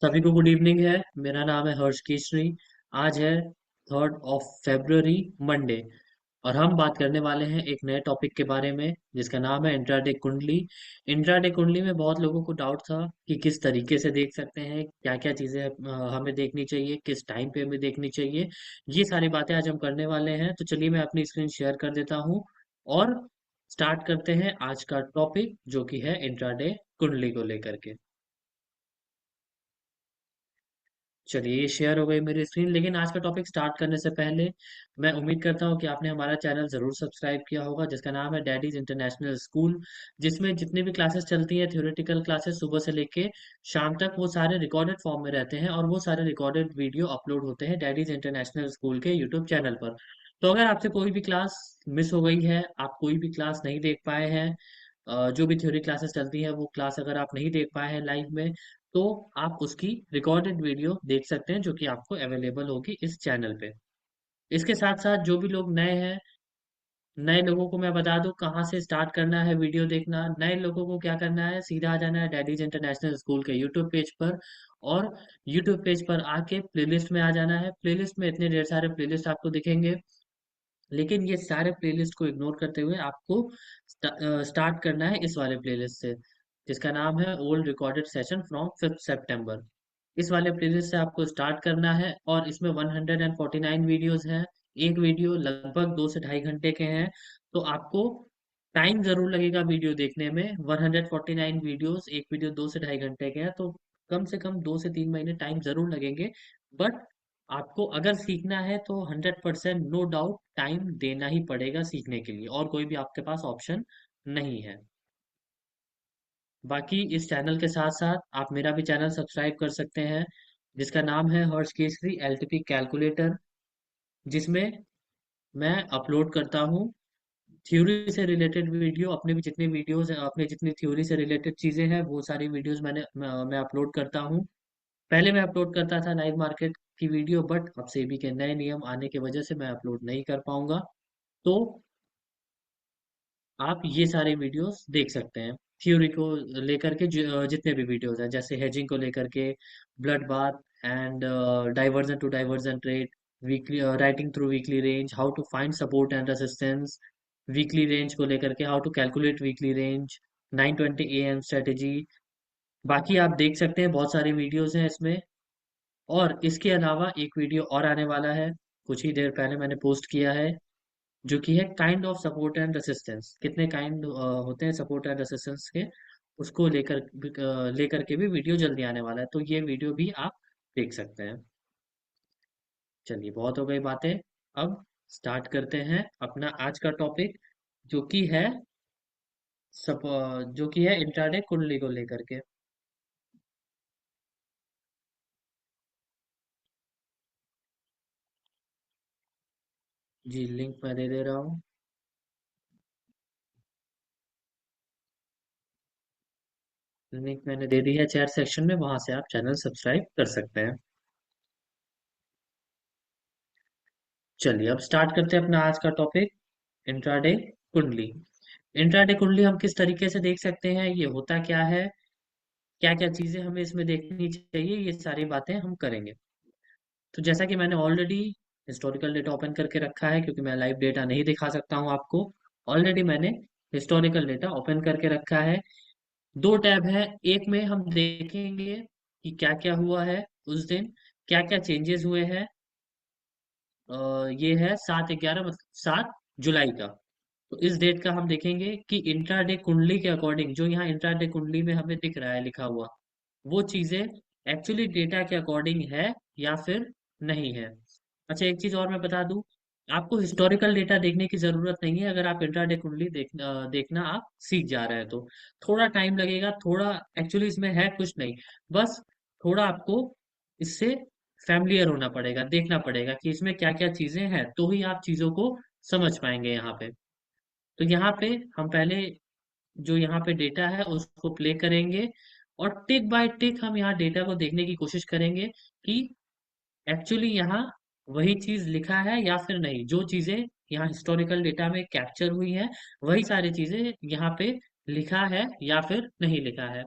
सभी को good evening है। मेरा नाम है हर्ष केशरी। आज है 3 फरवरी मंडे। और हम बात करने वाले हैं एक नए टॉपिक के बारे में जिसका नाम है इंट्राडे कुंडली। इंट्राडे कुंडली में बहुत लोगों को डाउट था कि किस तरीके से देख सकते हैं, क्या क्या चीज़ें हमें देखनी चाहिए, किस टाइम पे हमें देखनी चाहिए। ये सारी बातें आज हम करने वाले हैं, तो चलिए मैं अपनी स्क्रीन शेयर कर देता हूँ और स्टार्ट करते हैं आज का टॉपिक जो कि है इंट्राडे कुंडली को लेकर के। चलिए ये शेयर हो गई मेरी स्क्रीन, लेकिन आज का टॉपिक स्टार्ट करने से पहले मैं उम्मीद करता हूँ कि आपने हमारा चैनल ज़रूर सब्सक्राइब किया होगा जिसका नाम है डैडीज इंटरनेशनल स्कूल। जिसमें जितनी भी क्लासेस चलती हैं, थ्योरेटिकल क्लासेस सुबह से लेके शाम तक, वो सारे रिकॉर्डेड फॉर्म में रहते हैं और वो सारे रिकॉर्डेड वीडियो अपलोड होते हैं डैडीज इंटरनेशनल स्कूल के यूट्यूब चैनल पर। तो अगर आपसे कोई भी क्लास मिस हो गई है, आप कोई भी क्लास नहीं देख पाए हैं, जो भी थ्योरी क्लासेस चलती हैं वो क्लास अगर आप नहीं देख पाए हैं लाइव में, तो आप उसकी रिकॉर्डेड वीडियो देख सकते हैं जो कि आपको अवेलेबल होगी इस चैनल पे। इसके साथ साथ जो भी लोग नए हैं, नए लोगों को मैं बता दूं कहाँ से स्टार्ट करना है वीडियो देखना। नए लोगों को क्या करना है, सीधा आ जाना है डैडीज इंटरनेशनल स्कूल के यूट्यूब पेज पर। और यूट्यूब पेज पर आके प्लेलिस्ट में आ जाना है। प्लेलिस्ट में इतने ढेर सारे प्लेलिस्ट आपको दिखेंगे, लेकिन ये सारे प्लेलिस्ट को इग्नोर करते हुए आपको स्टार्ट करना है इस वाले प्लेलिस्ट से जिसका नाम है ओल्ड रिकॉर्डेड सेशन फ्रॉम 5 सितंबर। इस वाले प्लेलिस्ट से आपको स्टार्ट करना है और इसमें 149 वीडियोस हैं। एक वीडियो लगभग 2 से ढाई घंटे के हैं। तो आपको टाइम जरूर लगेगा वीडियो देखने में। 149 वीडियोस, एक वीडियो 2 से ढाई घंटे के हैं, तो कम से कम 2 से 3 महीने टाइम जरूर लगेंगे। बट आपको अगर सीखना है तो 100% नो डाउट टाइम देना ही पड़ेगा सीखने के लिए, और कोई भी आपके पास ऑप्शन नहीं है। बाकी इस चैनल के साथ साथ आप मेरा भी चैनल सब्सक्राइब कर सकते हैं जिसका नाम है हर्ष केसरी एलटीपी कैलकुलेटर, जिसमें मैं अपलोड करता हूँ थ्योरी से रिलेटेड वीडियो। अपने भी जितने वीडियोस हैं, अपने जितनी थ्योरी से रिलेटेड चीज़ें हैं, वो सारी वीडियोस मैं अपलोड करता हूँ। पहले मैं अपलोड करता था लाइव मार्केट की वीडियो, बट अब सेबी के नए नियम आने की वजह से मैं अपलोड नहीं कर पाऊंगा। तो आप ये सारे वीडियोस देख सकते हैं थ्योरी को लेकर के। जितने भी वीडियोस हैं जैसे हेजिंग को लेकर के, blood bath and diversion to diversion rate, weekly writing through weekly range, how to find support and resistance, weekly range को लेकर के how to calculate weekly range, 920 AM strategy. बाकी आप देख सकते हैं बहुत सारी वीडियोस हैं इसमें। और इसके अलावा एक वीडियो और आने वाला है, कुछ ही देर पहले मैंने पोस्ट किया है, जो कि है kind of support and resistance, कितने काइंड होते हैं सपोर्ट एंड रेसिस्टेंस के, उसको लेकर के भी वीडियो जल्दी आने वाला है, तो ये वीडियो भी आप देख सकते हैं। चलिए बहुत हो गई बातें, अब स्टार्ट करते हैं अपना आज का टॉपिक जो कि है जो कि है इंट्राडे कुंडली को लेकर के। जी लिंक मैं दे दे रहा हूँ। लिंक मैंने दे दी है चैट सेक्शन में, वहां से आप चैनल सब्सक्राइब कर सकते हैं। चलिए अब स्टार्ट करते हैं अपना आज का टॉपिक, इंट्राडे कुंडली। इंट्राडे कुंडली हम किस तरीके से देख सकते हैं, ये होता क्या है, क्या क्या चीजें हमें इसमें देखनी चाहिए, ये सारी बातें हम करेंगे। तो जैसा कि मैंने ऑलरेडी हिस्टोरिकल डेटा ओपन करके रखा है, क्योंकि मैं लाइव डेटा नहीं दिखा सकता हूँ आपको, ऑलरेडी मैंने हिस्टोरिकल डेटा ओपन करके रखा है। दो टैब है, एक में हम देखेंगे कि क्या क्या हुआ है उस दिन, क्या क्या चेंजेस हुए हैं। ये है 7/11, मतलब 7 जुलाई का। तो इस डेट का हम देखेंगे कि इंट्राडे कुंडली के अकॉर्डिंग, जो यहाँ इंट्राडे कुंडली में हमें दिख रहा है लिखा हुआ, वो चीजें एक्चुअली डेटा के अकॉर्डिंग है या फिर नहीं है। अच्छा एक चीज और मैं बता दूं, आपको हिस्टोरिकल डेटा देखने की जरूरत नहीं है अगर आप इंट्राडे कुंडली देखना आप सीख जा रहे हैं तो। थोड़ा टाइम लगेगा, थोड़ा एक्चुअली इसमें है कुछ नहीं, बस थोड़ा आपको इससे फैमिलियर होना पड़ेगा, देखना पड़ेगा कि इसमें क्या क्या चीजें हैं, तो ही आप चीजों को समझ पाएंगे यहाँ पे। तो यहाँ पे हम पहले जो यहाँ पे डेटा है उसको प्ले करेंगे, और टिक बाय टिक हम यहाँ डेटा को देखने की कोशिश करेंगे कि एक्चुअली यहाँ वही चीज लिखा है या फिर नहीं। जो चीजें यहाँ हिस्टोरिकल डेटा में कैप्चर हुई है, वही सारी चीजें यहाँ पे लिखा है या फिर नहीं लिखा है।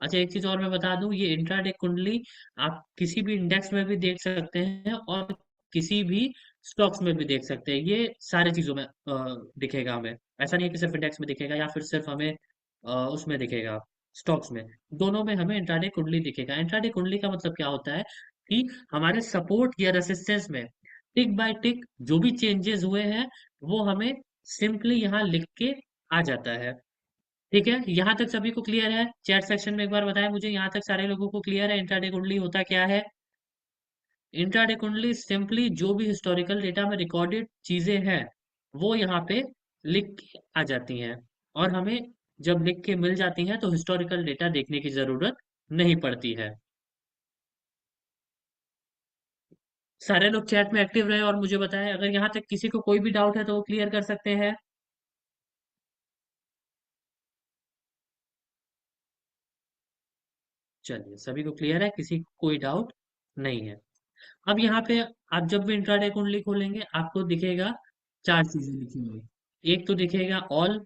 अच्छा, एक चीज और मैं बता दूं, ये इंट्राडे कुंडली आप किसी भी इंडेक्स में भी देख सकते हैं और किसी भी स्टॉक्स में भी देख सकते हैं। ये सारी चीजों में दिखेगा हमें। ऐसा नहीं है कि सिर्फ इंडेक्स में दिखेगा या फिर सिर्फ हमें उसमें दिखेगा, स्टॉक्स में। दोनों में हमें इंट्राडे कुंडली दिखेगा। इंट्राडे कुंडली का मतलब क्या होता है कि हमारे सपोर्ट या रेसिस्टेंस में टिक बाय टिक जो भी चेंजेस हुए हैं वो हमें सिंपली यहाँ लिख के आ जाता है। ठीक है, यहाँ तक सभी को क्लियर है? चैट सेक्शन में एक बार बताएं मुझे, यहाँ तक सारे लोगों को क्लियर है इंट्राडे कुंडली होता क्या है? इंट्राडे कुंडली सिंपली जो भी हिस्टोरिकल डेटा में रिकॉर्डेड चीजें हैं वो यहाँ पे लिख के आ जाती हैं, और हमें जब लिख के मिल जाती हैं तो हिस्टोरिकल डेटा देखने की जरूरत नहीं पड़ती है। सारे लोग चैट में एक्टिव रहे और मुझे बताएं, अगर यहाँ तक किसी को कोई भी डाउट है तो वो क्लियर कर सकते हैं। चलिए, सभी को क्लियर है, किसी को कोई डाउट नहीं है। अब यहाँ पे आप जब भी इंट्राडे कुंडली खोलेंगे आपको दिखेगा चार चीजें लिखी हुई। एक तो दिखेगा ऑल,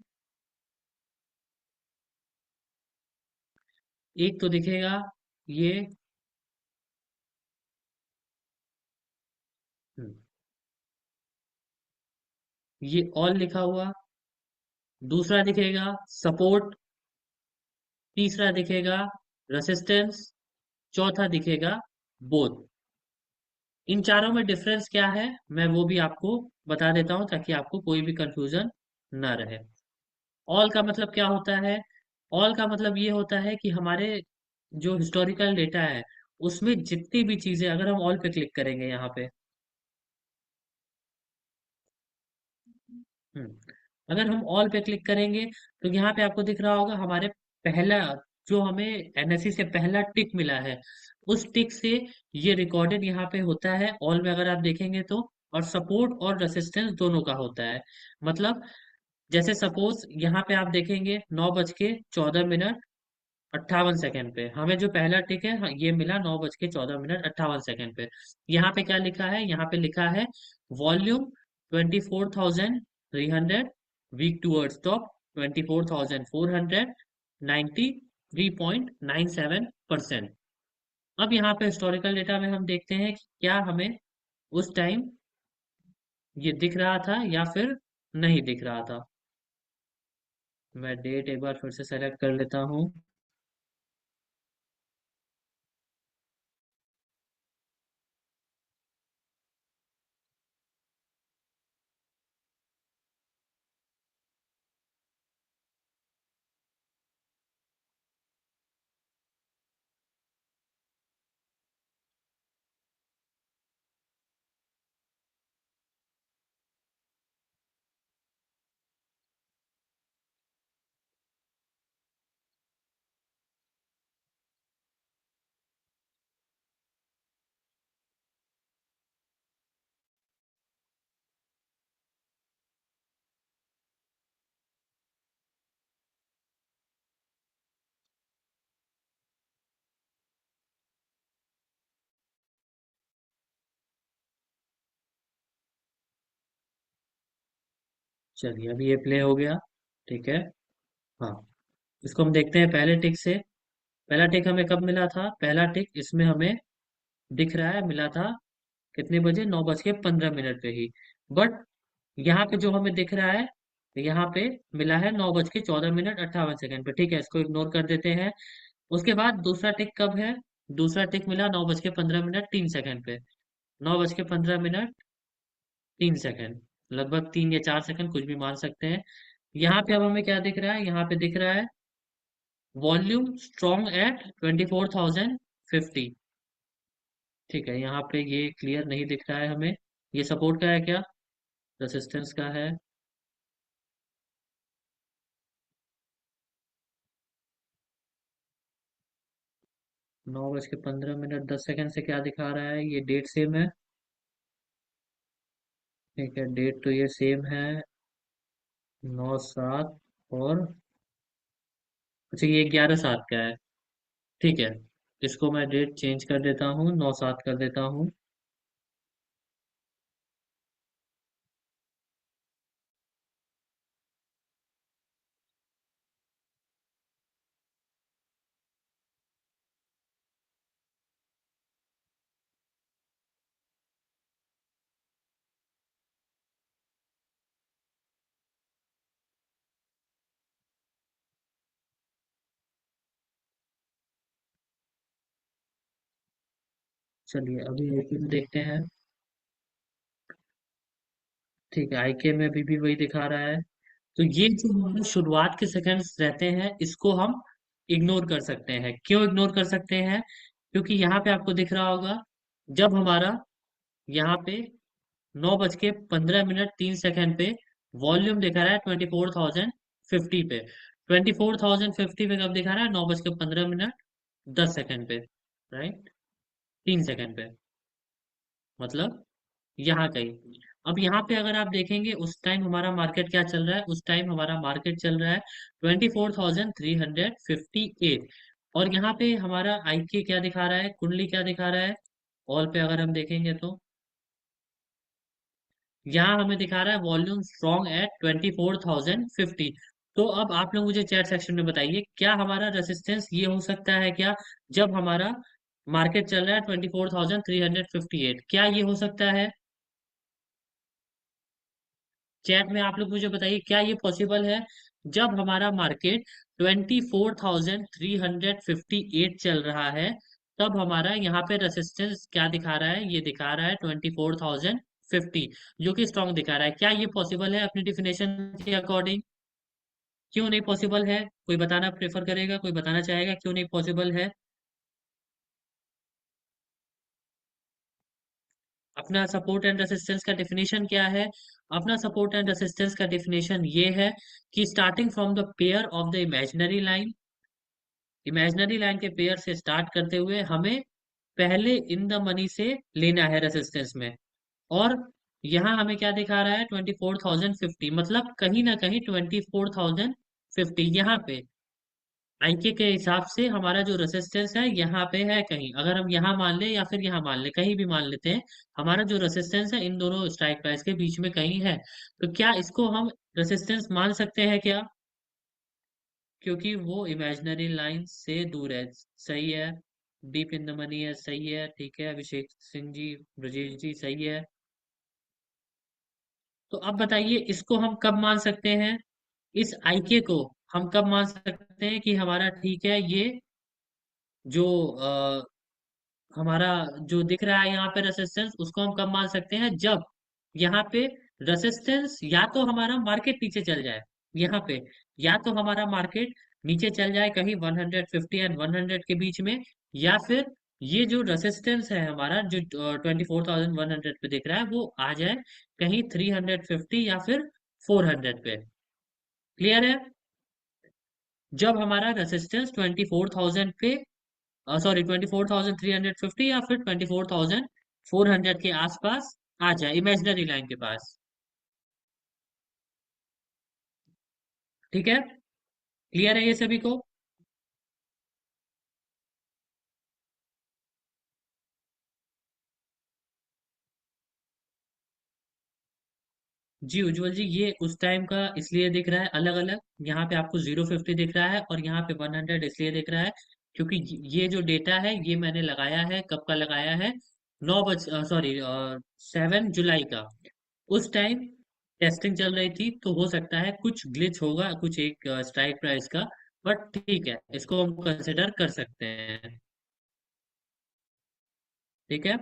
एक तो दिखेगा ये, हम्म, ये ऑल लिखा हुआ। दूसरा दिखेगा सपोर्ट, तीसरा दिखेगा रेसिस्टेंस, चौथा दिखेगा बोथ। इन चारों में डिफरेंस क्या है मैं वो भी आपको बता देता हूं ताकि आपको कोई भी कंफ्यूजन ना रहे। ऑल का मतलब क्या होता है? ऑल का मतलब ये होता है कि हमारे जो हिस्टोरिकल डेटा है उसमें जितनी भी चीजें, अगर हम ऑल पे क्लिक करेंगे यहाँ पे, अगर हम ऑल पे क्लिक करेंगे तो यहाँ पे आपको दिख रहा होगा हमारे पहला, जो हमें एनएससी से पहला टिक मिला है, उस टिक से ये रिकॉर्डेड यहाँ पे होता है ऑल में, अगर आप देखेंगे तो। और सपोर्ट और रेसिस्टेंस दोनों का होता है। मतलब जैसे सपोज यहाँ पे आप देखेंगे 9:14 मिनट 58 सेकंड पे हमें जो पहला टिक है, हाँ, ये मिला 9:14 मिनट 58 सेकंड पे। यहाँ पे क्या लिखा है? यहाँ पे लिखा है वॉल्यूम 24,300, वीक टूवर्ड्स टॉप 24,493.97%। अब यहाँ पे हिस्टोरिकल डेटा में हम देखते हैं कि क्या हमें उस टाइम ये दिख रहा था या फिर नहीं दिख रहा था। मैं डेट एक बार फिर से सेलेक्ट कर लेता हूँ। चलिए, अभी ये प्ले हो गया। ठीक है। हाँ, इसको हम देखते हैं पहले टिक से। पहला टिक हमें कब मिला था? पहला टिक इसमें हमें दिख रहा है मिला था कितने बजे? 9:15 पे ही। बट यहाँ पे जो हमें दिख रहा है, यहाँ पे मिला है 9:14 मिनट 58 सेकंड पे। ठीक है, इसको इग्नोर कर देते हैं। उसके बाद दूसरा टिक कब है? दूसरा टिक मिला 9:15 मिनट 3 सेकंड पे। 9:15 मिनट 3 सेकंड, लगभग 3 या 4 सेकंड, कुछ भी मान सकते हैं। यहाँ पे अब हमें क्या दिख रहा है? यहाँ पे दिख रहा है वॉल्यूम स्ट्रॉन्ग एट 24,050। ठीक है, यहाँ पे ये क्लियर नहीं दिख रहा है हमें। ये सपोर्ट का है क्या? रेसिस्टेंस का है? 9:15 मिनट 10 सेकंड से क्या दिखा रहा है? ये डेट सेम है। ठीक है, डेट तो ये सेम है, 9/7। और अच्छा, ये 11/7 का है। ठीक है, इसको मैं डेट चेंज कर देता हूँ, 9/7 कर देता हूँ। चलिए अभी आईके में देखते हैं। ठीक है, आईके में भी वही दिखा रहा है। तो ये जो हमारे शुरुआत के सेकंड्स रहते हैं इसको हम इग्नोर कर सकते हैं। क्यों इग्नोर कर सकते हैं? क्योंकि यहाँ पे आपको दिख रहा होगा, जब हमारा यहाँ पे 9:15 3 सेकंड पे वॉल्यूम दिखा रहा है 24,050 पे। 24,050 पे कब दिखा रहा है? 9:15 10 सेकंड पे, राइट, 3 सेकंड पे, मतलब यहाँ कहीं। अब यहाँ पे अगर आप देखेंगे उस टाइम हमारा मार्केट क्या चल रहा है, उस टाइम हमारा मार्केट चल रहा है 24,358। और यहाँ पे हमारा आईके क्या दिखा रहा है, कुंडली क्या दिखा रहा है, ऑल पे अगर हम देखेंगे तो यहाँ हमें दिखा रहा है वॉल्यूम स्ट्रॉन्ग एट 24,050। तो अब आप लोग मुझे चैट सेक्शन में बताइए, क्या हमारा रेसिस्टेंस ये हो सकता है क्या, जब हमारा मार्केट चल रहा है 24,358, क्या ये हो सकता है? चैट में आप लोग मुझे बताइए, क्या ये पॉसिबल है? जब हमारा मार्केट 24,358 चल रहा है, तब हमारा यहाँ पे रेसिस्टेंस क्या दिखा रहा है? ये दिखा रहा है 24,050, जो कि स्ट्रॉन्ग दिखा रहा है। क्या ये पॉसिबल है अपनी डिफिनेशन के अकॉर्डिंग? क्यों नहीं पॉसिबल है? कोई बताना प्रेफर करेगा, कोई बताना चाहेगा क्यों नहीं पॉसिबल है? अपना सपोर्ट एंड रेसिस्टेंस का डेफिनेशन क्या है? अपना सपोर्ट एंड रेसिस्टेंस का डेफिनेशन ये है कि starting from the pair of the imaginary line, imaginary line के पेयर से स्टार्ट करते हुए हमें पहले इन द मनी से लेना है रेसिस्टेंस में। और यहाँ हमें क्या दिखा रहा है? 24,050, मतलब कहीं ना कहीं 24,050 यहाँ पे आईके के हिसाब से हमारा जो रेसिस्टेंस है यहाँ पे है कहीं। अगर हम यहाँ मान ले या फिर यहाँ मान ले, कहीं भी मान लेते हैं, हमारा जो रेसिस्टेंस है इन दोनों स्ट्राइक प्राइस के बीच में कहीं है। तो क्या इसको हम रेसिस्टेंस मान सकते हैं क्या? क्योंकि वो इमेजिनरी लाइन से दूर है। सही है। डीप इन द मनी है, सही है, ठीक है अभिषेक सिंह जी, ब्रजेश जी, सही है। तो अब बताइए इसको हम कब मान सकते हैं? इस आईके को हम कब मान सकते हैं कि हमारा ठीक है? ये जो हमारा जो दिख रहा है यहाँ पे रेसिस्टेंस, उसको हम कब मान सकते हैं? जब यहाँ पे रेसिस्टेंस या तो हमारा मार्केट नीचे चल जाए, यहाँ पे या तो हमारा मार्केट नीचे चल जाए कहीं 150 एंड 100 के बीच में, या फिर ये जो रेसिस्टेंस है हमारा जो 24,100 पे दिख रहा है वो आ जाए कहीं 350 या फिर 400 पे। क्लियर है? जब हमारा रेसिस्टेंस 24,000 पे, सॉरी 24,350 या फिर 24,400 के आसपास आ जाए इमेजिनरी लाइन के पास। ठीक है, क्लियर है ये सभी को? जी उज्जवल जी, ये उस टाइम का इसलिए दिख रहा है अलग अलग। यहाँ पे आपको 050 दिख रहा है और यहाँ पे 100 इसलिए दिख रहा है क्योंकि ये जो डेटा है ये मैंने लगाया है, कब का लगाया है? 7 जुलाई का। उस टाइम टेस्टिंग चल रही थी, तो हो सकता है कुछ ग्लिच होगा कुछ एक स्ट्राइक प्राइस का, बट ठीक है, इसको हम कंसिडर कर सकते हैं। ठीक है।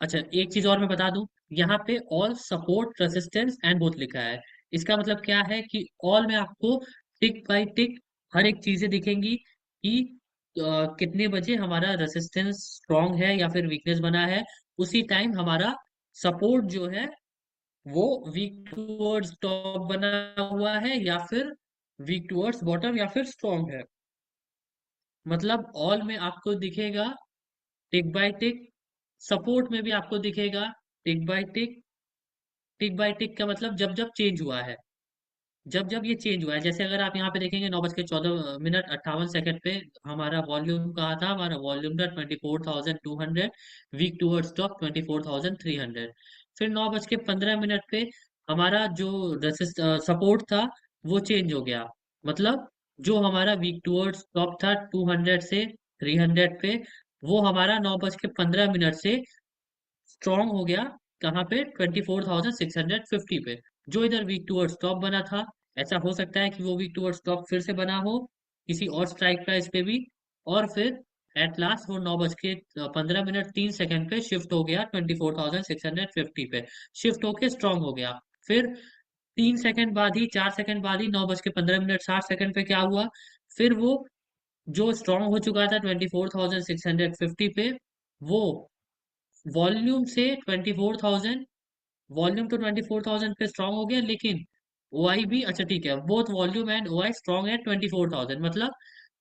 अच्छा, एक चीज और मैं बता दूं, यहाँ पे all support resistance and both लिखा है। इसका मतलब क्या है कि ऑल में आपको टिक बाय टिक हर एक चीजें दिखेंगी कि कितने बजे हमारा रेसिस्टेंस स्ट्रांग है या फिर वीकनेस बना है, उसी टाइम हमारा सपोर्ट जो है वो वीक टुवर्ड्स टॉप बना हुआ है या फिर वीक टुवर्ड्स बॉटम या फिर स्ट्रांग है। मतलब ऑल में आपको दिखेगा टिक बाय टिक, सपोर्ट में भी आपको दिखेगा टिक बाय टिक। टिक बाय टिक का मतलब जब जब चेंज हुआ है, जब जब ये चेंज हुआ है, जैसे अगर आप यहाँ पे देखेंगे 9:14 58 पे हमारा वॉल्यूम कहा था, हमारा वॉल्यूम था 24,200, वीक टूवर्ड्स टॉप 24,300। फिर 9:15 पे हमारा जो रेसिस्ट सपोर्ट था वो चेंज हो गया। मतलब जो हमारा वीक टूवर्ड्स टॉप था 200 से 300 पे, वो हमारा 9:15 से स्ट्रॉन्ग हो गया कहाँ पे? 24,650 पे। जो इधर वीक टूवर्ड्स टॉप बना था, ऐसा हो सकता है कि वो वीक टूवर्ड्स टॉप फिर से बना हो किसी और स्ट्राइक प्राइस पे भी, और फिर एट लास्ट वो 9 बज के 15 मिनट 3 सेकंड पे शिफ्ट हो गया 24,650 पे, शिफ्ट होके स्ट्रांग हो गया। फिर 3 सेकंड बाद ही, 4 सेकंड बाद ही, 9 बज के 15 मिनट 60 सेकंड पे क्या हुआ, फिर वो जो स्ट्रांग हो चुका था 24,650 पे, वो वॉल्यूम से 24,000, वॉल्यूम तो 24,000 पे स्ट्रांग हो गया, लेकिन ओआई भी, अच्छा ठीक है, both volume and OI strong है 24,000, मतलब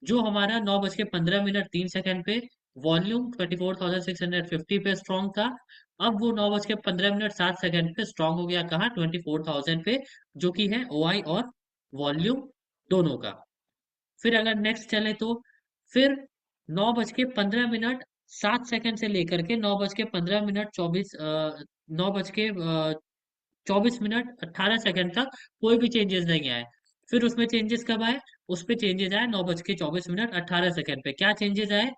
जो हमारा 9 बज के 15 मिनट 3 सेकंड पे वॉल्यूम 24,650 पे स्ट्रांग था, अब वो 9 बज के 15 मिनट 60 सेकंड पे स्ट्रांग हो गया कहाँ, 24,000 पे, जो कि है ओआई और वॉल्यूम दोनों का। फिर अगर नेक्स्ट चले तो फिर 9 बज के 15 मिनट 7 सेकंड से लेकर के 9 बज के 15 मिनट 24 मिनट 18 सेकंड तक कोई भी चेंजेस नहीं आए। फिर उसमें चेंजेस कब आए, उस पे चेंजेस आए 9 बज के 24 मिनट 18 सेकंड पे। क्या चेंजेस आए,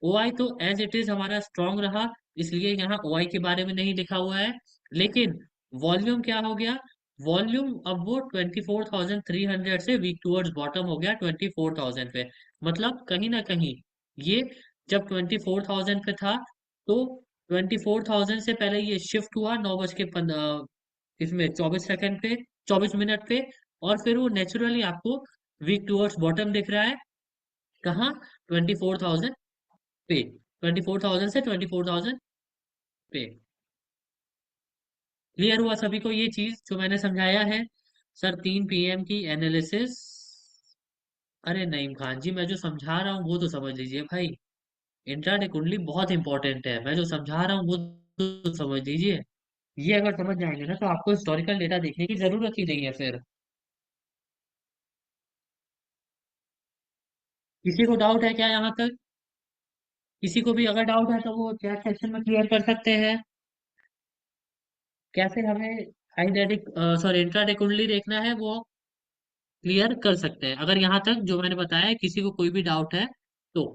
ओआई तो एज इट इज हमारा स्ट्रांग रहा, इसलिए यहाँ ओआई के बारे में नहीं लिखा हुआ है, लेकिन वॉल्यूम क्या हो गया, वॉल्यूम अब वो 24,300 से वीक टूवर्ड्स बॉटम हो गया 24,000 पे। मतलब कहीं ना कहीं ये जब 24,000 पे था, तो 24,000 से पहले ये शिफ्ट हुआ 9 बज के इसमें 24 सेकंड पे, 24 मिनट पे, और फिर वो नेचुरली आपको वीक टूवर्ड्स बॉटम दिख रहा है कहाँ, 24,000 पे, 24,000 से 24,000 पे। क्लियर हुआ सभी को ये चीज जो मैंने समझाया है? सर 3 PM की एनालिसिस, अरे नईम खान जी, मैं जो समझा रहा हूँ वो तो समझ लीजिए भाई। इंट्राडे कुंडली बहुत इंपॉर्टेंट है, मैं जो समझा रहा हूँ वो तो समझ लीजिए। ये अगर समझ जाएंगे ना तो आपको हिस्टोरिकल डेटा देखने की जरूरत ही नहीं है फिर। किसी को डाउट है क्या यहाँ तक? किसी को भी अगर डाउट है तो वो चैट सेक्शन में क्लियर कर सकते हैं। कैसे हमें आइडेंटिक सॉरी इंट्राडे कुंडली देखना है वो क्लियर कर सकते हैं, अगर यहाँ तक जो मैंने बताया है किसी को कोई भी डाउट है तो।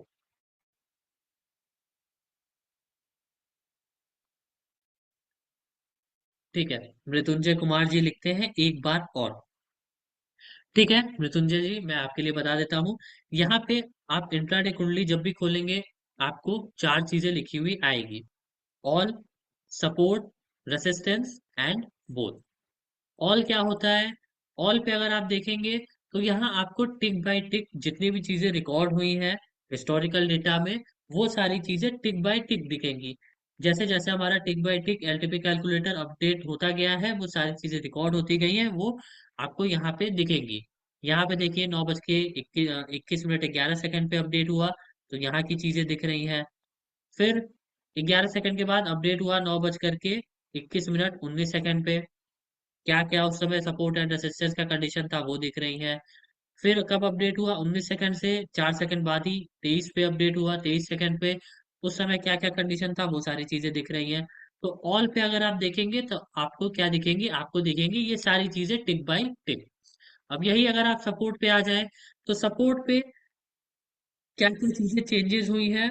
ठीक है, मृत्युंजय कुमार जी लिखते हैं एक बार और। ठीक है मृत्युंजय जी, मैं आपके लिए बता देता हूँ। यहाँ पे आप इंट्राडे कुंडली जब भी खोलेंगे, आपको चार चीजें लिखी हुई आएगी: all, support, resistance and both. All क्या होता है, ऑल पे अगर आप देखेंगे तो यहाँ आपको टिक बाय टिक जितनी भी चीजें रिकॉर्ड हुई हैं हिस्टोरिकल डेटा में, वो सारी चीजें टिक बाय टिक दिखेंगी। जैसे जैसे हमारा टिक बाय टिक एलटीपी कैलकुलेटर अपडेट होता गया है, वो सारी चीजें रिकॉर्ड होती गई हैं, वो आपको यहाँ पे दिखेंगी। यहाँ पे देखिए 9 बज के 21 मिनट 11 सेकंड पे अपडेट हुआ, तो यहाँ की चीजें दिख रही हैं। फिर 11 सेकंड के बाद अपडेट हुआ 9 बज करके 21 मिनट 19 सेकंड पे, क्या क्या उस समय सपोर्ट एंड रेसिस्टेंस का कंडीशन था वो दिख रही है। फिर कब अपडेट हुआ, 19 सेकंड से 4 सेकंड बाद ही 23 पे अपडेट हुआ, 23 सेकंड पे, उस समय क्या क्या कंडीशन था वो सारी चीजें दिख रही हैं। तो ऑल पे अगर आप देखेंगे तो आपको क्या दिखेंगी, आपको दिखेंगी ये सारी चीजें टिक बाय टिक। अब यही अगर आप सपोर्ट पे आ जाए, तो सपोर्ट पे क्या क्या चीजें चेंजेस हुई है,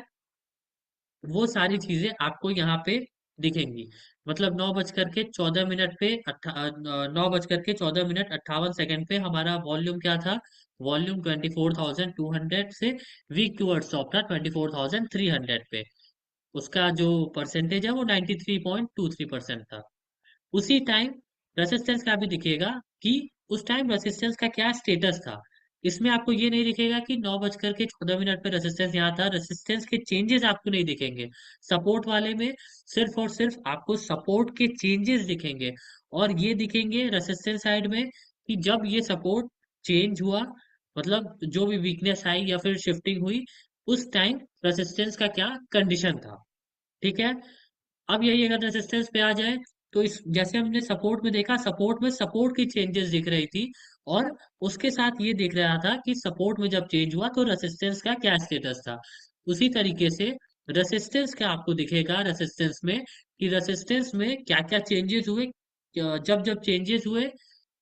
वो सारी चीजें आपको यहाँ पे दिखेंगी। मतलब 9 बज करके 14 मिनट पे 9 बज करके 14 मिनट 58 सेकंड पे हमारा वॉल्यूम क्या था, वॉल्यूम 24,200 से वीक टूवर्ड्स ऑफ था 24,300 पे। उसका जो परसेंटेज है वो 93.23% था। उसी टाइम रेसिस्टेंस का भी दिखेगा कि उस टाइम रेसिस्टेंस का क्या स्टेटस था। इसमें आपको ये नहीं दिखेगा कि 9 बज करके 14 मिनट पे रेसिस्टेंस यहाँ था, रेसिस्टेंस के चेंजेस आपको नहीं दिखेंगे। सपोर्ट वाले में सिर्फ और सिर्फ आपको सपोर्ट के चेंजेस दिखेंगे, और ये दिखेंगे रेसिस्टेंस साइड में कि जब ये सपोर्ट चेंज हुआ, मतलब जो भी वीकनेस आई या फिर शिफ्टिंग हुई, उस टाइम रेसिस्टेंस का क्या कंडीशन था। ठीक है, अब यही अगर रेजिस्टेंस पे आ जाए, तो इस जैसे हमने सपोर्ट में देखा, सपोर्ट में सपोर्ट की चेंजेस दिख रही थी, और उसके साथ ये दिख रहा था कि सपोर्ट में जब चेंज हुआ तो रेसिस्टेंस का क्या स्टेटस था। उसी तरीके से रेसिस्टेंस का आपको दिखेगा, रेसिस्टेंस में कि रेसिस्टेंस में क्या क्या चेंजेस हुए, जब जब चेंजेस हुए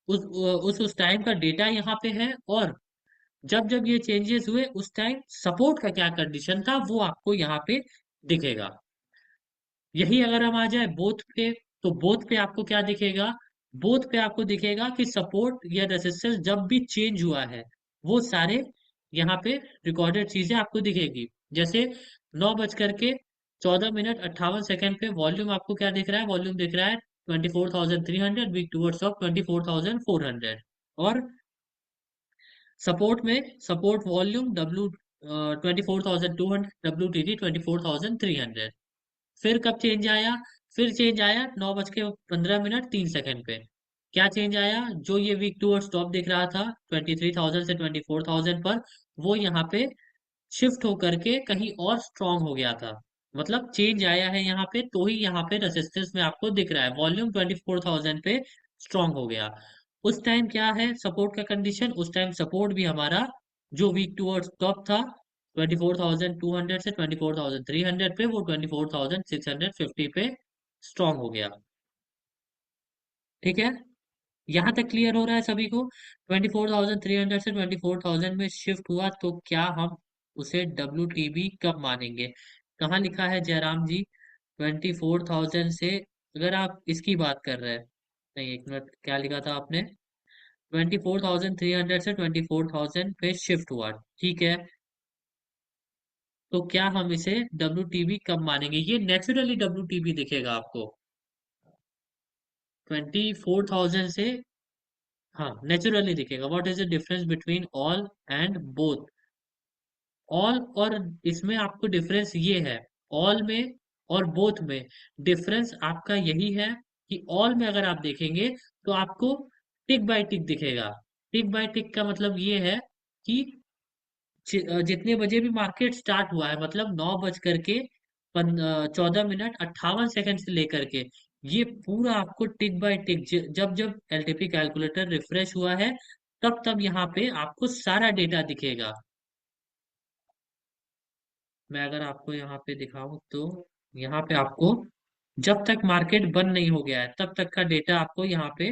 उस टाइम का डेटा यहाँ पे है, और जब जब ये चेंजेस हुए उस टाइम सपोर्ट का क्या कंडीशन था वो आपको यहाँ पे दिखेगा। यही अगर हम आ जाए बोथ पे, तो बोथ पे आपको क्या दिखेगा, बोथ पे आपको दिखेगा कि सपोर्ट या रेजिस्टेंस जब भी चेंज हुआ है, वो सारे यहाँ पे रिकॉर्डेड चीजें आपको दिखेगी। जैसे 9:14 मिनट 58 सेकंड पे वॉल्यूम आपको क्या दिख रहा है? वॉल्यूम दिख रहा है 24,300 वीक टूवर्ड्स ऑफ 24,400। और सपोर्ट में सपोर्ट वॉल्यूम W 24,200, WTD 24,300। फिर कब चेंज आया? फिर चेंज आया 9:15 मिनट 3 सेकंड पे। क्या चेंज आया? जो ये वीक टूवर्ड्स टॉप दिख रहा था 23,000 से 24,000 पर, वो यहाँ पे शिफ्ट होकर के कहीं और स्ट्रांग हो गया था। मतलब चेंज आया है यहाँ पे, तो ही यहाँ पे रेसिस्टेंस में आपको दिख रहा है वॉल्यूम 24,000 पे स्ट्रांग हो गया। उस टाइम क्या है सपोर्ट का कंडीशन? उस टाइम सपोर्ट भी हमारा जो वीक टूवर्ड्स टॉप था 24,200 से 24,300 पे, वो 24,650 पे स्ट्रांग हो गया। ठीक है, यहाँ तक क्लियर हो रहा है सभी को? 24,300 से 24,000 में शिफ्ट हुआ, तो क्या हम उसे WTB कब मानेंगे? कहाँ लिखा है जयराम जी? 24,000 से, अगर आप इसकी बात कर रहे हैं, नहीं एक मिनट, क्या लिखा था आपने? 24,300 से 24,000 पे शिफ्ट हुआ, ठीक है। तो क्या हम इसे WTB कब मानेंगे? ये नेचुरली WTB दिखेगा आपको 24,000 से। हाँ, नेचुरली दिखेगा। What is the difference between all and both? All और इसमें आपको डिफरेंस ये है, ऑल में और बोथ में डिफरेंस आपका यही है कि ऑल में अगर आप देखेंगे तो आपको टिक बाय टिक दिखेगा। टिक बाय टिक का मतलब ये है कि जितने बजे भी मार्केट स्टार्ट हुआ है, मतलब 9:14 मिनट 58 सेकंड से लेकर के, ये पूरा आपको टिक बाय टिक, जब जब एलटीपी कैलकुलेटर रिफ्रेश हुआ है, तब तब यहाँ पे आपको सारा डेटा दिखेगा। मैं अगर आपको यहाँ पे दिखाऊं तो यहाँ पे आपको जब तक मार्केट बंद नहीं हो गया है तब तक का डेटा आपको यहाँ पे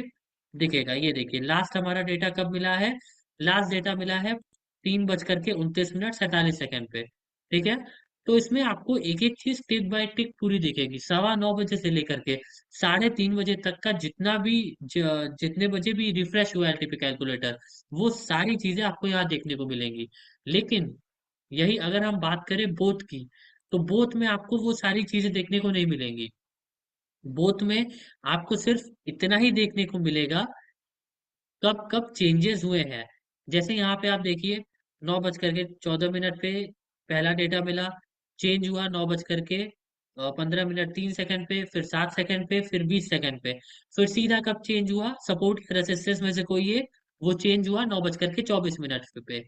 दिखेगा। ये देखिए लास्ट हमारा डेटा कब मिला है? लास्ट डेटा मिला है 3:29 मिनट 47 सेकंड पे। ठीक है, तो इसमें आपको एक एक चीज टिक बाय टिक पूरी दिखेगी। 9:15 से लेकर के 3:30 बजे तक का जितना भी जितने बजे भी रिफ्रेश हुआ एलटीपी कैलकुलेटर, वो सारी चीजें आपको यहाँ देखने को मिलेंगी। लेकिन यही अगर हम बात करें बोथ की, तो बोथ में आपको वो सारी चीजें देखने को नहीं मिलेंगी। बोथ में आपको सिर्फ इतना ही देखने को मिलेगा कब कब चेंजेस हुए हैं। जैसे यहाँ पे आप देखिए 9:14 मिनट पे पहला डेटा मिला, चेंज हुआ 9:15 मिनट 3 सेकंड पे, फिर 7 सेकंड पे, फिर 20 सेकंड पे। फिर सीधा कब चेंज हुआ? सपोर्ट रेसिस्टेंस में से कोई है, वो चेंज हुआ 9:24 मिनट पे।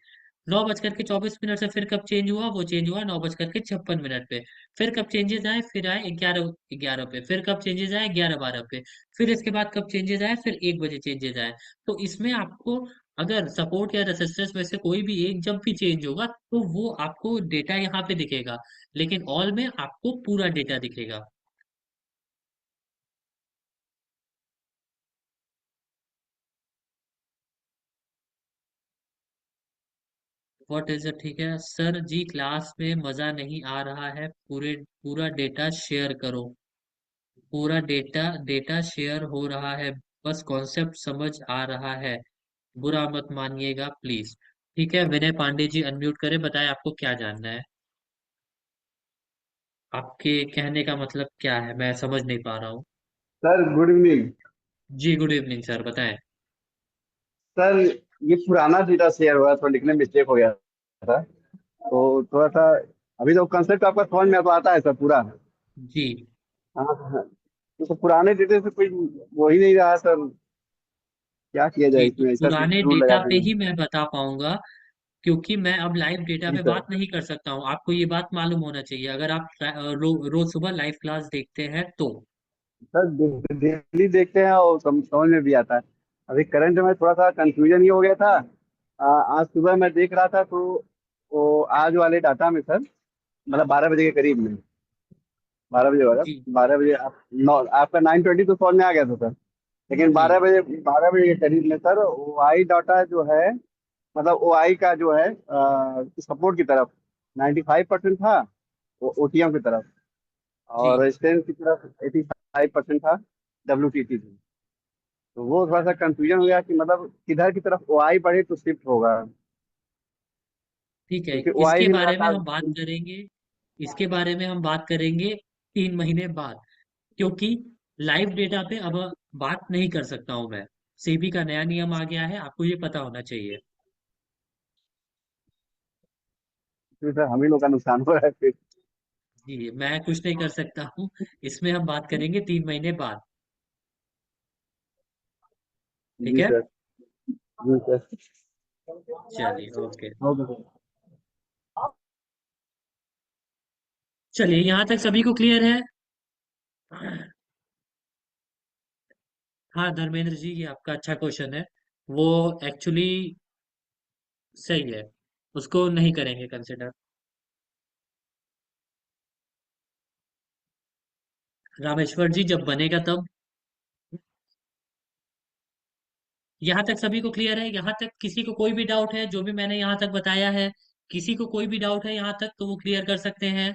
9:24 मिनट से फिर कब चेंज हुआ? वो चेंज हुआ 9:56 मिनट पे। फिर कब चेंजेस आए? फिर आए 11:11 पे। फिर कब चेंजेस आए? 11:12 पे। फिर इसके बाद कब चेंजेस आए? फिर 1 बजे चेंजेस आए। तो इसमें आपको अगर सपोर्ट या रेसिस्टेंस में से कोई भी एक जब भी चेंज होगा, तो वो आपको डेटा यहाँ पे दिखेगा, लेकिन ऑल में आपको पूरा डेटा दिखेगा। What is it? ठीक है सर जी, क्लास में मजा नहीं आ रहा है, पूरे पूरा डेटा शेयर करो। पूरा डेटा डेटा शेयर हो रहा है, बस कॉन्सेप्ट समझ आ रहा है, बुरा मत मानिएगा प्लीज। ठीक है, विनय पांडे जी अनम्यूट करें, बताएं आपको क्या जानना है। आपके कहने का मतलब क्या है, मैं समझ नहीं पा रहा हूँ। Sir good evening. जी गुड इवनिंग सर, बताएं। सर ये पुराना डेटा शेयर हुआ, थोड़ा लिखने में मिस्टेक हो गया था, तो थोड़ा सा अभी तो कंसेप्ट आपका समझ में तो आता है सर पूरा। जी, हाँ हाँ। तो पुराने डेटे से कोई वो ही नहीं रहा सर, क्या किया जाए जी तो इसमें, ऐसा पुराने रूल लगा डेटा पे देंगे। ही मैं बता पाऊंगा, क्योंकि मैं अब लाइव डेटा जी पे सर। बात नहीं कर सकता हूँ। आपको ये बात मालूम होना चाहिए, अगर आप रोज सुबह लाइव क्लास देखते हैं तो। सर डेली देखते हैं और समझ में भी आता है। अभी करंट में थोड़ा सा कंफ्यूजन ये हो गया था। आज सुबह मैं देख रहा था तो वो आज वाले डाटा में सर, मतलब 12 बजे के करीब में, 12 बजे वाला, जी 12 बजे आप आपका 9:20 तो समझ में आ गया था सर। लेकिन जी 12 बजे के करीब में सर ओ आई डाटा जो है, मतलब ओ आई का जो है सपोर्ट की तरफ 95% था, वो ओटीएम की तरफ, जी और रेजिस्टेंस की तरफ 85% था डब्ल्यू टी टी। तो वो थोड़ा सा कंफ्यूजन हो गया कि मतलब किधर की तरफ ओ आई बढ़े तो शिफ्ट होगा। ठीक है, क्योंकि ओ आई इसके भी बारे में लगातार। हम बात करेंगे। इसके बारे में हम बात करेंगे 3 महीने बाद, क्योंकि लाइव डेटा पे अब बात नहीं कर सकता हूं मैं। सेबी का नया नियम आ गया है, आपको ये पता होना चाहिए। फिर सर हम ही लोग का नुकसान हो रहा है फिर। जी, मैं कुछ नहीं कर सकता हूँ। इसमें हम बात करेंगे 3 महीने बाद। ठीक जी है। सर। जी सर। चलिए, ओके। Okay sir. चलिए, यहाँ तक सभी को क्लियर है। हाँ धर्मेंद्र जी, ये आपका अच्छा क्वेश्चन है। वो एक्चुअली सही है, उसको नहीं करेंगे कंसिडर। रामेश्वर जी, जब बनेगा तब। यहाँ तक सभी को क्लियर है? यहाँ तक किसी को कोई भी डाउट है जो भी मैंने यहाँ तक बताया है? किसी को कोई भी डाउट है यहाँ तक तो वो क्लियर कर सकते हैं।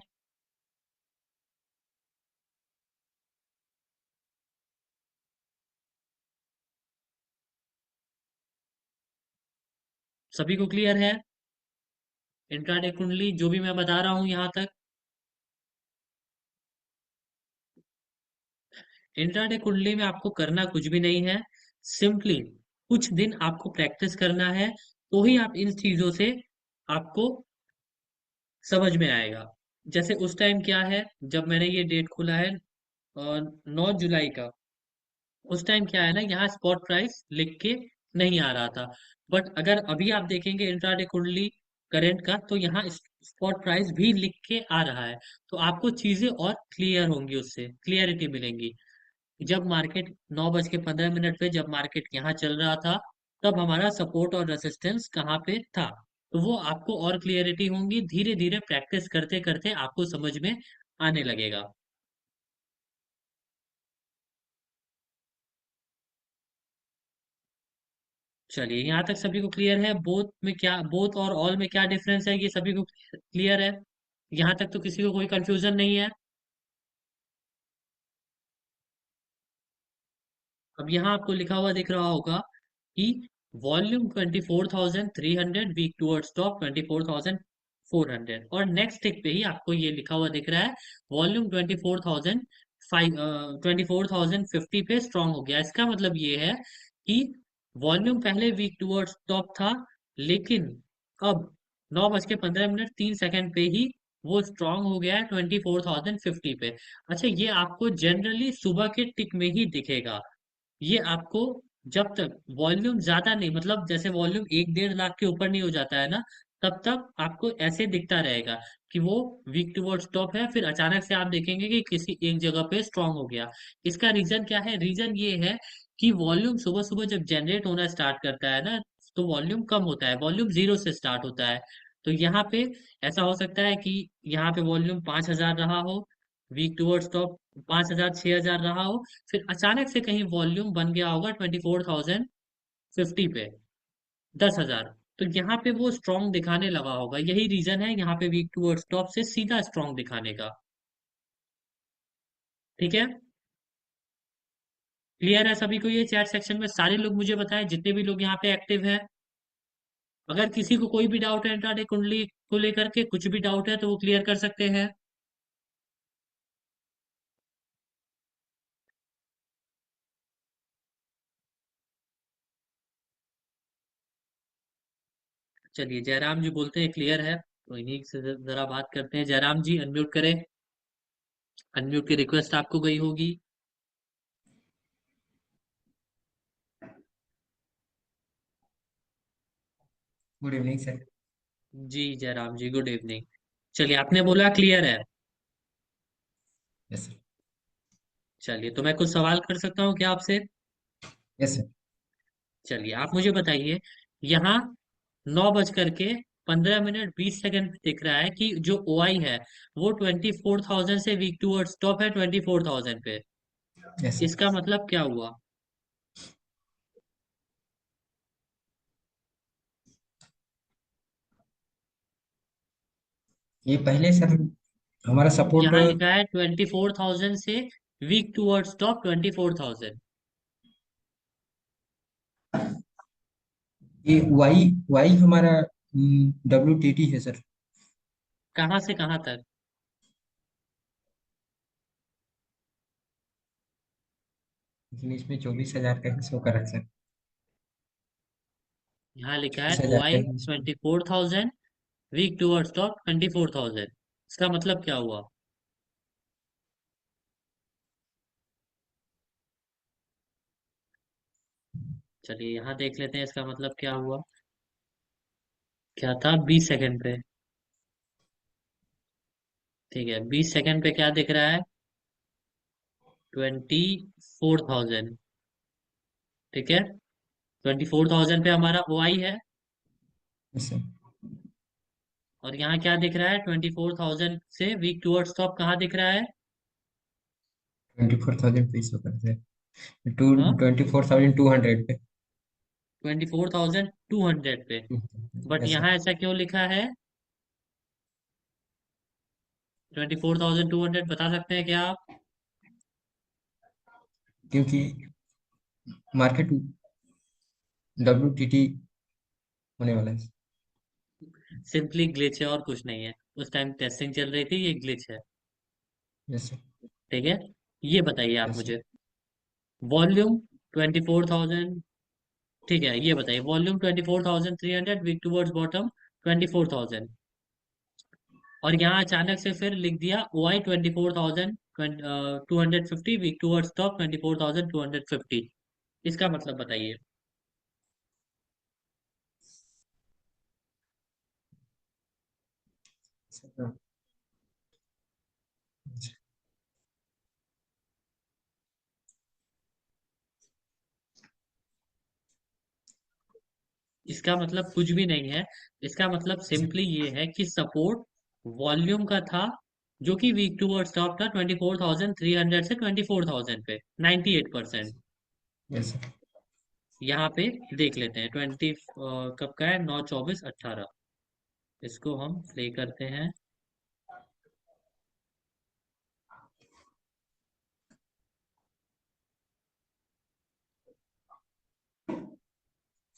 सभी को क्लियर है? इंट्राडे कुंडली जो भी मैं बता रहा हूँ यहाँ तक। इंट्राडे कुंडली में आपको करना कुछ भी नहीं है। सिंपली कुछ दिन आपको प्रैक्टिस करना है, तो ही आप इन चीजों से आपको समझ में आएगा। जैसे उस टाइम क्या है, जब मैंने ये डेट खोला है और 9 जुलाई का, उस टाइम क्या है ना, यहाँ स्पॉट प्राइस लिख के नहीं आ रहा था। बट अगर अभी आप देखेंगे इंट्राडे कुंडली करंट का, तो यहाँ स्पॉट प्राइस भी लिख के आ रहा है। तो आपको चीजें और क्लियर होंगी, उससे क्लियरिटी मिलेंगी। जब मार्केट 9:15 पे, जब मार्केट यहाँ चल रहा था, तब हमारा सपोर्ट और रेजिस्टेंस कहाँ पे था, तो वो आपको और क्लियरिटी होंगी। धीरे धीरे प्रैक्टिस करते करते आपको समझ में आने लगेगा। चलिए, यहाँ तक सभी को क्लियर है? बोथ में क्या, बोथ और ऑल में क्या डिफरेंस है, ये सभी को क्लियर है? यहाँ तक तो किसी को कोई कंफ्यूजन नहीं है? अब यहाँ आपको लिखा हुआ दिख रहा होगा कि वॉल्यूम 24,300, वीक टूवर्ड्स टॉप 24,400, और नेक्स्ट टिक पे ही आपको ये लिखा हुआ दिख रहा है वॉल्यूम 24,50 पे स्ट्रांग हो गया। इसका मतलब ये है कि वॉल्यूम पहले वीक टूवर्ड्स टॉप था, लेकिन अब 9:15 3 सेकंड पे ही वो स्ट्रांग हो गया है 24,050 पे। अच्छा, ये आपको जनरली सुबह के टिक में ही दिखेगा। ये आपको जब तक वॉल्यूम ज्यादा नहीं, मतलब जैसे वॉल्यूम 1-1.5 लाख के ऊपर नहीं हो जाता है ना, तब तक आपको ऐसे दिखता रहेगा कि वो वीक टुवर्ड्स टॉप है। फिर अचानक से आप देखेंगे कि किसी एक जगह पे स्ट्रांग हो गया। इसका रीजन क्या है? रीजन ये है कि वॉल्यूम सुबह सुबह जब जनरेट होना स्टार्ट करता है ना, तो वॉल्यूम कम होता है, वॉल्यूम जीरो से स्टार्ट होता है। तो यहाँ पे ऐसा हो सकता है कि यहाँ पे वॉल्यूम 5,000 रहा हो, वीक टुवर्ड्स टॉप 5,000 6,000 रहा हो, फिर अचानक से कहीं वॉल्यूम बन गया होगा 24,050 पे, 10,000। तो यहाँ पे वो स्ट्रॉन्ग दिखाने लगा होगा। यही रीजन है यहाँ पे वीक टूवर्ड्स टॉप से सीधा स्ट्रॉन्ग दिखाने का। ठीक है, क्लियर है सभी को? ये चैट सेक्शन में सारे लोग मुझे बताएं, जितने भी लोग यहाँ पे एक्टिव है। अगर किसी को कोई भी डाउट है इंट्राडे कुंडली को लेकर के, कुछ भी डाउट है तो वो क्लियर कर सकते हैं। चलिए, जयराम जी बोलते हैं क्लियर है, तो इन्हीं से जरा बात करते हैं। जयराम जी, अनम्यूट करें। अनम्यूट की रिक्वेस्ट आपको गई होगी। Good evening sir. जी जयराम जी, गुड इवनिंग। चलिए, आपने बोला क्लियर है। Yes sir. चलिए, तो मैं कुछ सवाल कर सकता हूँ क्या आपसे? Yes sir. चलिए, आप मुझे बताइए। यहाँ 9:15 मिनट 20 सेकंड दिख रहा है कि जो ओ आई है, वो 24,000 से वीक टूवर्ड्स टॉप है 24,000 पे। Yes sir. इसका मतलब क्या हुआ? ये पहले सर हमारा सपोर्ट। यहाँ लिखा है 24,000 से वीक टूवर्ड्स टॉप 24,000। ये वाई वाई हमारा WTT है सर। कहाँ से कहाँ तक? लेकिन इसमें 24,000 का ही शो कर रहा है सर। यहाँ लिखा है 24,000 का OI ही शो। 24,000, week towards top 24,000। इसका मतलब क्या हुआ? चलिए यहाँ देख लेते हैं इसका मतलब क्या हुआ। क्या था 20 सेकंड पे? ठीक है, 20 सेकंड पे क्या दिख रहा है? 24,000। ठीक है, 24,000 पे हमारा OI है। Yes sir. और यहाँ क्या दिख रहा है? 24,000 से वीक टूवर्ड्स टॉप कहाँ दिख रहा है? 24,000 पे शो करता है। टू हाँ, 24,200 पे। 24,200 पे। But yes sir. यहाँ ऐसा क्यों लिखा है? 24,200 बता सकते हैं क्या आप? क्योंकि मार्केट WTT होने वाला है। सिंपली ग्लिच है और कुछ नहीं है। उस टाइम टेस्टिंग चल रही थी, ये ग्लिच है। Yes sir. ठीक है, ये बताइए आप यस सर। मुझे। वॉल्यूम 24,000। ठीक है, ये बताइए वॉल्यूम 24,300, वीक टूवर्ड्स बॉटम 24,000। और यहाँ अचानक से फिर लिख दिया OI 24,000 250, वीक टूवर्ड्स टॉप 24,250। इसका मतलब बताइए। इसका मतलब कुछ भी नहीं है। इसका मतलब सिंपली ये है कि सपोर्ट वॉल्यूम का था, जो कि वीक टू स्टॉप था 24,300 से 24,000 पे, 98%। Yes sir. यहाँ पे देख लेते हैं कब का है, 9/24/18। इसको हम प्ले करते हैं।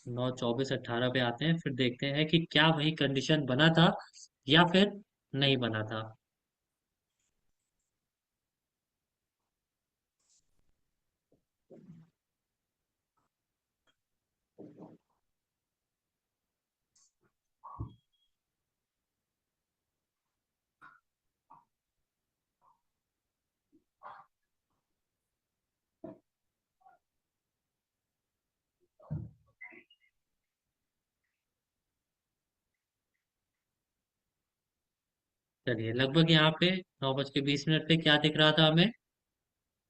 9/24/18 पे आते हैं, फिर देखते हैं कि क्या वही कंडीशन बना था या फिर नहीं बना था। चलिए, लगभग यहाँ पे 9:20 पे क्या दिख रहा था हमें?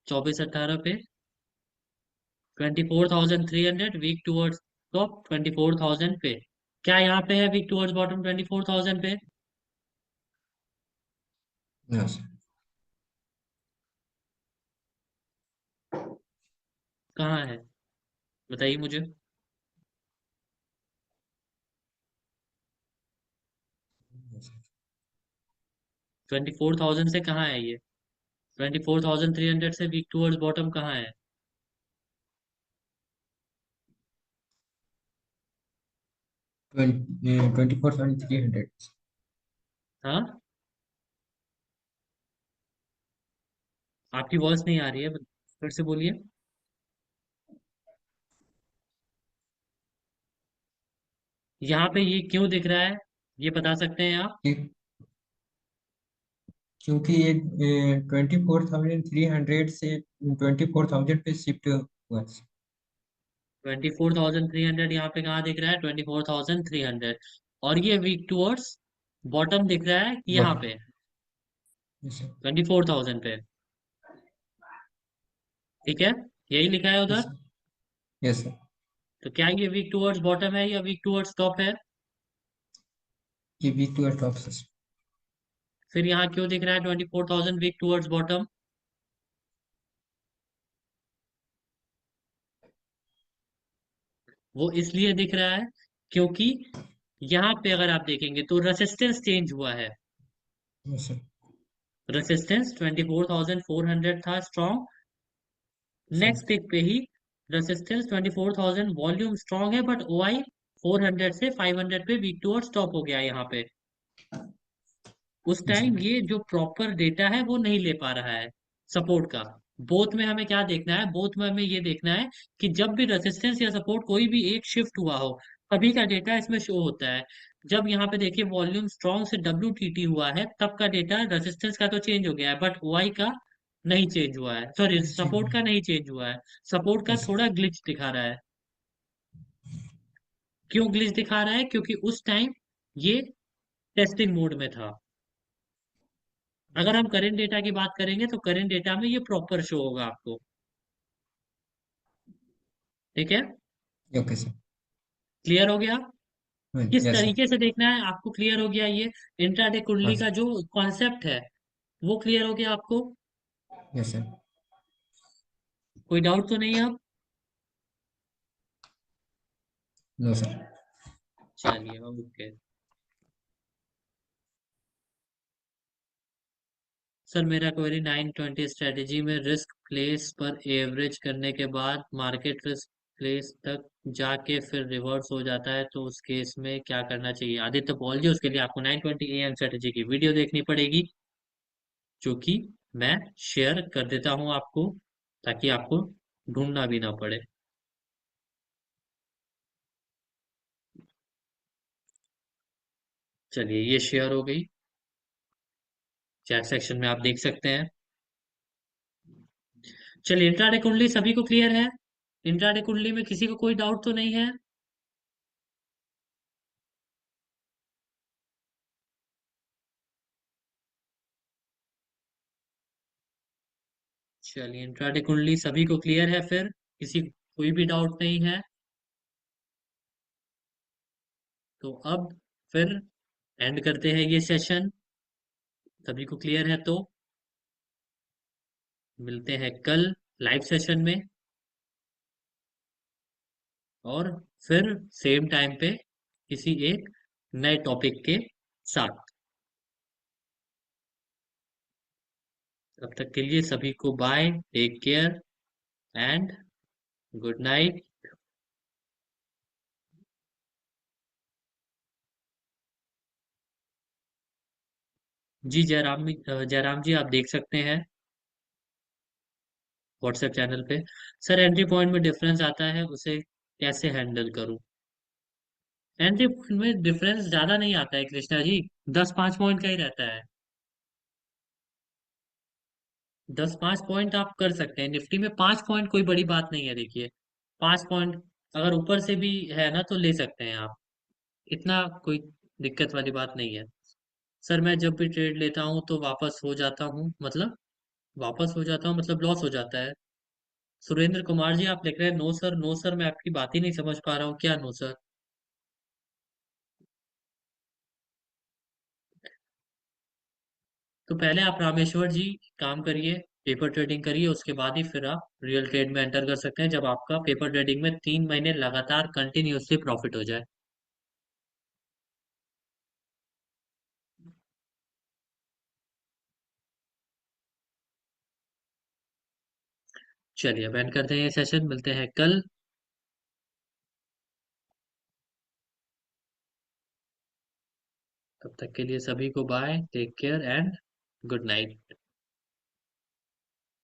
24/18 पे 24,300, वीक टूवर्ड्स टॉप 24,000 पे। क्या यहाँ पे है वीक टूवर्ड्स बॉटम 24,000 पे? यस कहाँ है, बताइए मुझे। सर। 24,000 से कहाँ है ये? 24,300 से वीक टूवर्ड्स बॉटम कहाँ है? 24,300। हाँ, आपकी वॉइस नहीं आ रही है, फिर से बोलिए। यहाँ पे ये क्यों दिख रहा है, ये बता सकते हैं आप? क्योंकि ये 24,300 से 24,000 पे शिफ्ट हुआ है। 24,300 यहाँ पे कहाँ दिख रहा है? 24,300। और ये वीक टूवर्ड्स बॉटम दिख रहा है यहाँ बट पे यस सर। 24,000 पे। ठीक है, यही लिखा है यस उधर। सर। Yes sir. तो क्या ये वीक टूवर्ड्स बॉटम है या वीक टूवर्ड्स टॉप है? ये वीक टू टॉप सर। फिर यहाँ क्यों दिख रहा है 24,000 वीक टूवर्ड्स बॉटम? वो इसलिए दिख रहा है क्योंकि यहाँ पे अगर आप देखेंगे तो रेसिस्टेंस चेंज हुआ है। Yes sir. रेसिस्टेंस 24,400 था स्ट्रॉन्ग। सर। नेक्स्ट टिक पे ही रेसिस्टेंस 24,000, वॉल्यूम स्ट्रॉन्ग है बट OI 400 से 500 पे वीक टू और स्टॉप हो गया यहाँ पे। उस जी। टाइम ये जो प्रॉपर डेटा है वो नहीं ले पा रहा है सपोर्ट का। बोथ में हमें क्या देखना है, बोथ में हमें ये देखना है कि जब भी रेजिस्टेंस या सपोर्ट कोई भी एक शिफ्ट हुआ हो तभी का डेटा इसमें शो होता है। जब यहाँ पे देखिए वॉल्यूम स्ट्रॉन्ग से WTT हुआ है तब का डेटा रेजिस्टेंस का तो चेंज हो गया है बट वाई का नहीं चेंज हुआ है, सॉरी नहीं चेंज सपोर्ट हुआ। का नहीं चेंज हुआ है। सपोर्ट का यस सर। थोड़ा ग्लिच दिखा रहा है। क्यों ग्लिच दिखा रहा है? क्योंकि उस टाइम ये टेस्टिंग मोड में था। अगर हम करेंट डेटा की बात करेंगे तो करेंट डेटा में ये प्रॉपर शो होगा आपको। ठीक है, ओके सर। क्लियर हो गया? किस यस सर। तरीके से देखना है आपको क्लियर हो गया ये? इंट्राडे हाँ कुंडली का सर। जो कॉन्सेप्ट है वो क्लियर हो गया आपको? Yes sir. कोई डाउट तो नहीं है अब? No sir. चलिए ओके। सर मेरा क्वेरी 920 स्ट्रेटेजी में रिस्क प्लेस पर एवरेज करने के बाद मार्केट रिस्क प्लेस तक जाके फिर रिवर्स हो जाता है तो उस केस में क्या करना चाहिए? आदित्य पॉल जी, उसके लिए आपको 920 AM स्ट्रेटेजी की वीडियो देखनी पड़ेगी, जो कि मैं शेयर कर देता हूं आपको, ताकि आपको ढूंढना भी ना पड़े। चलिए ये शेयर हो गई, चैट सेक्शन में आप देख सकते हैं। चलिए इंट्राडे कुंडली सभी को क्लियर है? इंट्राडे कुंडली में किसी को कोई डाउट तो नहीं है? चलिए इंट्राडे कुंडली सभी को क्लियर है, फिर किसी कोई भी डाउट नहीं है तो अब फिर एंड करते हैं ये सेशन। सभी को क्लियर है तो मिलते हैं कल लाइव सेशन में, और फिर सेम टाइम पे किसी एक नए टॉपिक के साथ। तब तक के लिए सभी को bye, take care and good night. जी जयराम जी आप देख सकते हैं व्हाट्सएप चैनल पे। सर एंट्री पॉइंट में डिफरेंस आता है, उसे कैसे हैंडल करूं? एंट्री पॉइंट में डिफरेंस ज्यादा नहीं आता है कृष्णा जी, 10-5 पॉइंट का ही रहता है। 10-5 पॉइंट आप कर सकते हैं निफ्टी में, 5 पॉइंट कोई बड़ी बात नहीं है देखिए। 5 पॉइंट अगर ऊपर से भी है ना तो ले सकते हैं आप, इतना कोई दिक्कत वाली बात नहीं है। सर मैं जब भी ट्रेड लेता हूँ तो वापस हो जाता हूँ, मतलब वापस हो जाता हूँ मतलब लॉस हो जाता है। सुरेंद्र कुमार जी आप लिख रहे हैं नो सर, नो सर, मैं आपकी बात ही नहीं समझ पा रहा हूँ, क्या नो सर? तो पहले आप रामेश्वर जी काम करिए, पेपर ट्रेडिंग करिए, उसके बाद ही फिर आप रियल ट्रेड में एंटर कर सकते हैं, जब आपका पेपर ट्रेडिंग में 3 महीने लगातार कंटिन्यूअसली प्रॉफिट हो जाए। चलिए अब एंड करते हैं ये सेशन, मिलते हैं कल। तब तक के लिए सभी को bye, take care and good night.